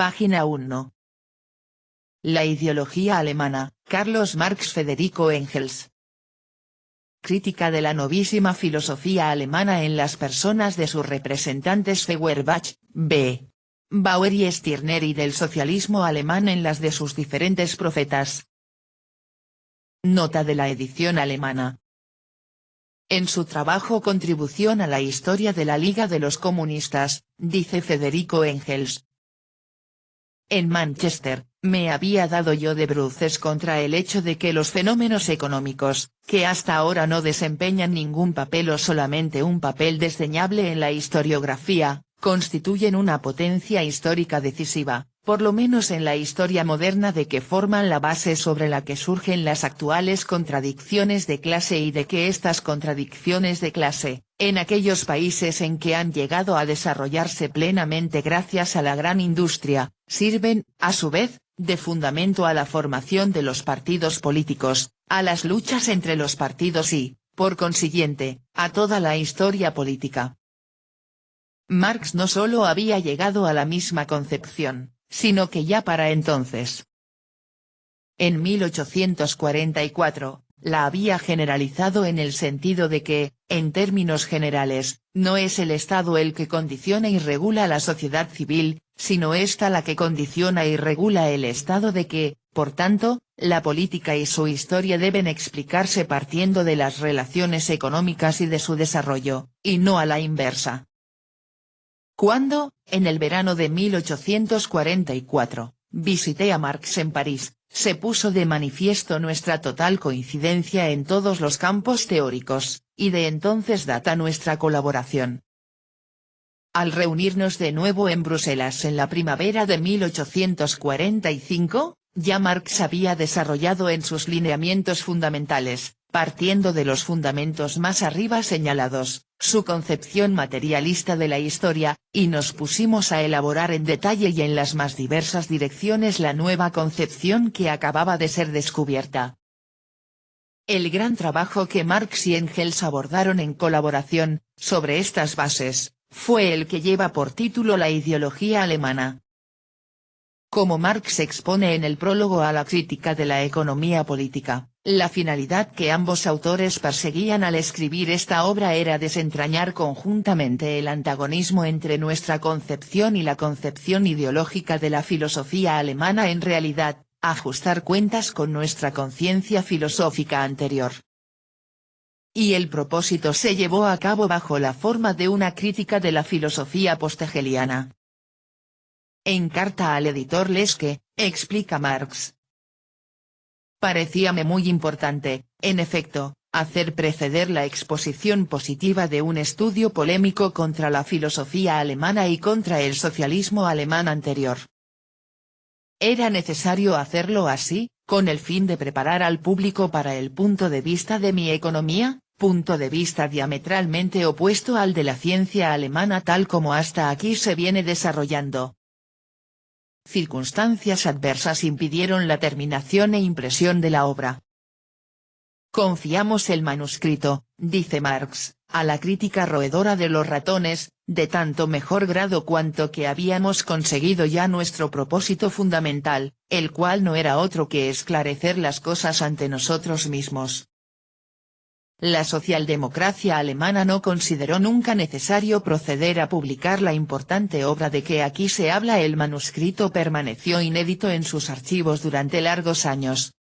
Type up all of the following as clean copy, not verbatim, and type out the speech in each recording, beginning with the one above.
Página 1. La ideología alemana, Carlos Marx. Federico Engels. Crítica de la novísima filosofía alemana en las personas de sus representantes Feuerbach, B. Bauer y Stirner, y del socialismo alemán en las de sus diferentes profetas. Nota de la edición alemana. En su trabajo Contribución a la historia de la Liga de los Comunistas, dice Federico Engels: en Manchester, me había dado yo de bruces contra el hecho de que los fenómenos económicos, que hasta ahora no desempeñan ningún papel o solamente un papel desdeñable en la historiografía, constituyen una potencia histórica decisiva, por lo menos en la historia moderna, de que forman la base sobre la que surgen las actuales contradicciones de clase, y de que estas contradicciones de clase, en aquellos países en que han llegado a desarrollarse plenamente gracias a la gran industria, sirven, a su vez, de fundamento a la formación de los partidos políticos, a las luchas entre los partidos y, por consiguiente, a toda la historia política. Marx no solo había llegado a la misma concepción, sino que ya para entonces, en 1844, la había generalizado en el sentido de que, en términos generales, no es el Estado el que condiciona y regula la sociedad civil, sino ésta la que condiciona y regula el Estado, de que, por tanto, la política y su historia deben explicarse partiendo de las relaciones económicas y de su desarrollo, y no a la inversa. Cuando, en el verano de 1844, visité a Marx en París, se puso de manifiesto nuestra total coincidencia en todos los campos teóricos, y de entonces data nuestra colaboración. Al reunirnos de nuevo en Bruselas en la primavera de 1845, ya Marx había desarrollado en sus lineamientos fundamentales, partiendo de los fundamentos más arriba señalados, su concepción materialista de la historia, y nos pusimos a elaborar en detalle y en las más diversas direcciones la nueva concepción que acababa de ser descubierta. El gran trabajo que Marx y Engels abordaron en colaboración, sobre estas bases, fue el que lleva por título La ideología alemana. Como Marx expone en el prólogo a la crítica de la economía política, la finalidad que ambos autores perseguían al escribir esta obra era desentrañar conjuntamente el antagonismo entre nuestra concepción y la concepción ideológica de la filosofía alemana, en realidad, ajustar cuentas con nuestra conciencia filosófica anterior. Y el propósito se llevó a cabo bajo la forma de una crítica de la filosofía posthegeliana. En carta al editor Leske, explica Marx: parecíame muy importante, en efecto, hacer preceder la exposición positiva de un estudio polémico contra la filosofía alemana y contra el socialismo alemán anterior. Era necesario hacerlo así, con el fin de preparar al público para el punto de vista de mi economía, punto de vista diametralmente opuesto al de la ciencia alemana tal como hasta aquí se viene desarrollando. Circunstancias adversas impidieron la terminación e impresión de la obra. Confiamos el manuscrito, dice Marx, a la crítica roedora de los ratones, de tanto mejor grado cuanto que habíamos conseguido ya nuestro propósito fundamental, el cual no era otro que esclarecer las cosas ante nosotros mismos. La socialdemocracia alemana no consideró nunca necesario proceder a publicar la importante obra de que aquí se habla. El manuscrito permaneció inédito en sus archivos durante largos años.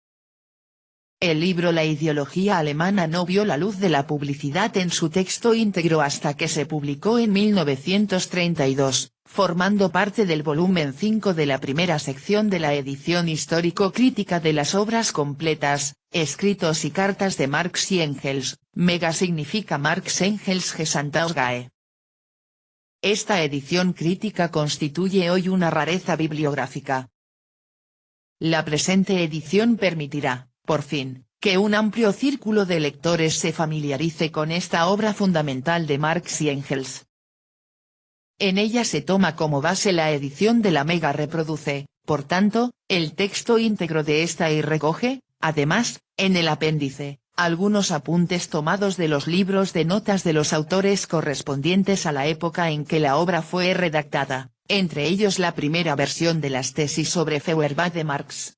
El libro La ideología alemana no vio la luz de la publicidad en su texto íntegro hasta que se publicó en 1932, formando parte del volumen 5 de la primera sección de la edición histórico-crítica de las obras completas, escritos y cartas de Marx y Engels. Mega significa Marx Engels Gesamtausgabe. Esta edición crítica constituye hoy una rareza bibliográfica. La presente edición permitirá, por fin, que un amplio círculo de lectores se familiarice con esta obra fundamental de Marx y Engels. En ella se toma como base la edición de la Mega, reproduce, por tanto, el texto íntegro de esta y recoge, además, en el apéndice, algunos apuntes tomados de los libros de notas de los autores correspondientes a la época en que la obra fue redactada, entre ellos la primera versión de las tesis sobre Feuerbach de Marx.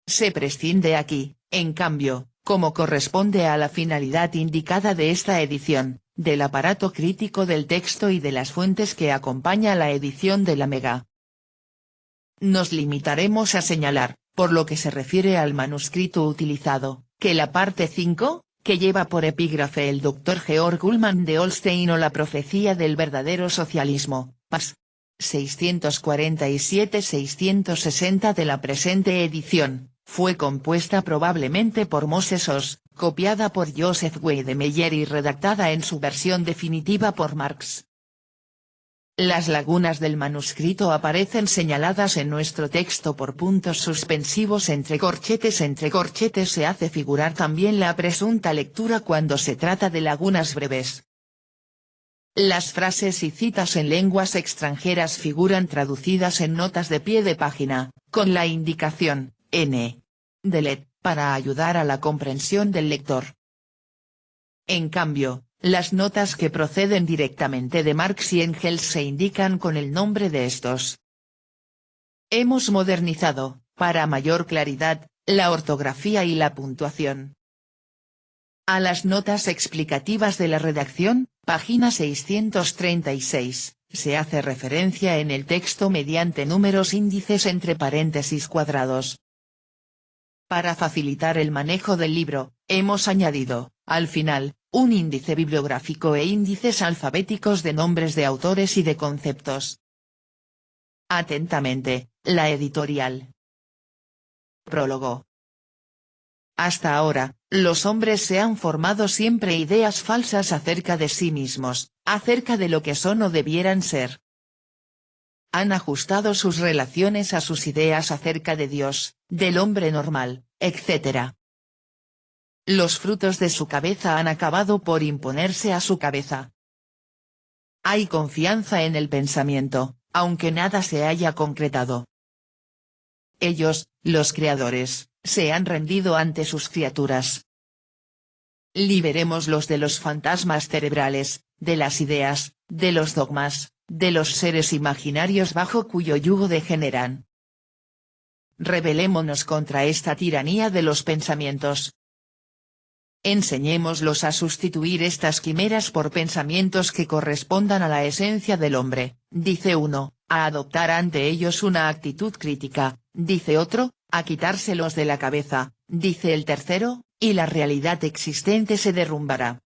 Se prescinde aquí, en cambio, como corresponde a la finalidad indicada de esta edición, del aparato crítico del texto y de las fuentes que acompaña la edición de la Mega. Nos limitaremos a señalar, por lo que se refiere al manuscrito utilizado, que la parte 5, que lleva por epígrafe el Dr. Georg Ullmann de Holstein o la profecía del verdadero socialismo, pas. 647-660 de la presente edición, fue compuesta probablemente por Moses Oz, copiada por Joseph Weidemeyer y redactada en su versión definitiva por Marx. Las lagunas del manuscrito aparecen señaladas en nuestro texto por puntos suspensivos entre corchetes se hace figurar también la presunta lectura cuando se trata de lagunas breves. Las frases y citas en lenguas extranjeras figuran traducidas en notas de pie de página, con la indicación, N. Delete, para ayudar a la comprensión del lector. En cambio, las notas que proceden directamente de Marx y Engels se indican con el nombre de estos. Hemos modernizado, para mayor claridad, la ortografía y la puntuación. A las notas explicativas de la redacción, página 636, se hace referencia en el texto mediante números índices entre paréntesis cuadrados. Para facilitar el manejo del libro, hemos añadido, al final, un índice bibliográfico e índices alfabéticos de nombres de autores y de conceptos. Atentamente, la editorial. Prólogo. Hasta ahora, los hombres se han formado siempre ideas falsas acerca de sí mismos, acerca de lo que son o debieran ser. Han ajustado sus relaciones a sus ideas acerca de Dios, del hombre normal, etc. Los frutos de su cabeza han acabado por imponerse a su cabeza. Hay confianza en el pensamiento, aunque nada se haya concretado. Ellos, los creadores, se han rendido ante sus criaturas. Liberémoslos de los fantasmas cerebrales, de las ideas, de los dogmas, de los seres imaginarios bajo cuyo yugo degeneran. Rebelémonos contra esta tiranía de los pensamientos. Enseñémoslos a sustituir estas quimeras por pensamientos que correspondan a la esencia del hombre, dice uno, a adoptar ante ellos una actitud crítica, dice otro, a quitárselos de la cabeza, dice el tercero, y la realidad existente se derrumbará.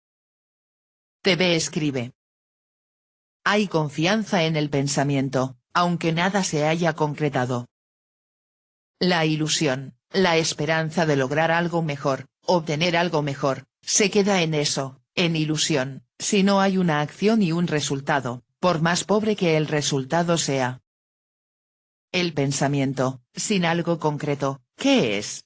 TV escribe. Hay confianza en el pensamiento, aunque nada se haya concretado. La ilusión, la esperanza de lograr algo mejor, obtener algo mejor, se queda en eso, en ilusión, si no hay una acción y un resultado, por más pobre que el resultado sea. El pensamiento, sin algo concreto, ¿qué es?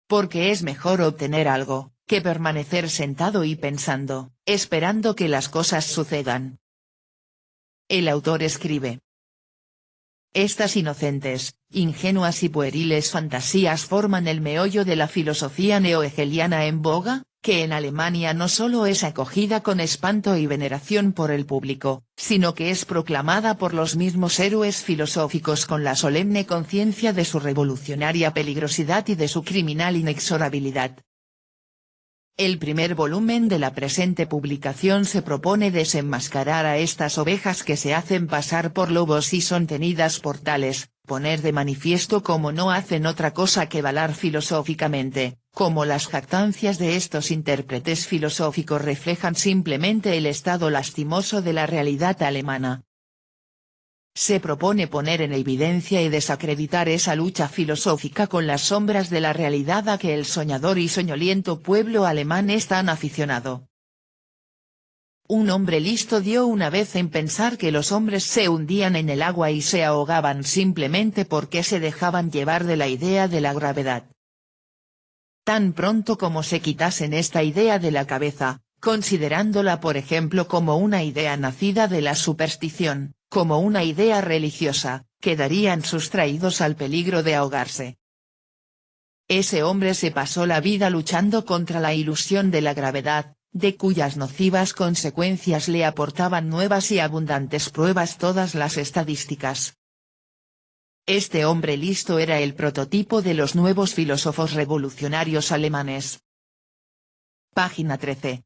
Porque es mejor obtener algo, que permanecer sentado y pensando, esperando que las cosas sucedan. El autor escribe. Estas inocentes, ingenuas y pueriles fantasías forman el meollo de la filosofía neohegeliana en boga, que en Alemania no solo es acogida con espanto y veneración por el público, sino que es proclamada por los mismos héroes filosóficos con la solemne conciencia de su revolucionaria peligrosidad y de su criminal inexorabilidad. El primer volumen de la presente publicación se propone desenmascarar a estas ovejas que se hacen pasar por lobos y son tenidas por tales, poner de manifiesto cómo no hacen otra cosa que valar filosóficamente, cómo las jactancias de estos intérpretes filosóficos reflejan simplemente el estado lastimoso de la realidad alemana. Se propone poner en evidencia y desacreditar esa lucha filosófica con las sombras de la realidad a que el soñador y soñoliento pueblo alemán es tan aficionado. Un hombre listo dio una vez en pensar que los hombres se hundían en el agua y se ahogaban simplemente porque se dejaban llevar de la idea de la gravedad. Tan pronto como se quitasen esta idea de la cabeza, considerándola por ejemplo como una idea nacida de la superstición, como una idea religiosa, quedarían sustraídos al peligro de ahogarse. Ese hombre se pasó la vida luchando contra la ilusión de la gravedad, de cuyas nocivas consecuencias le aportaban nuevas y abundantes pruebas todas las estadísticas. Este hombre listo era el prototipo de los nuevos filósofos revolucionarios alemanes. Página 13.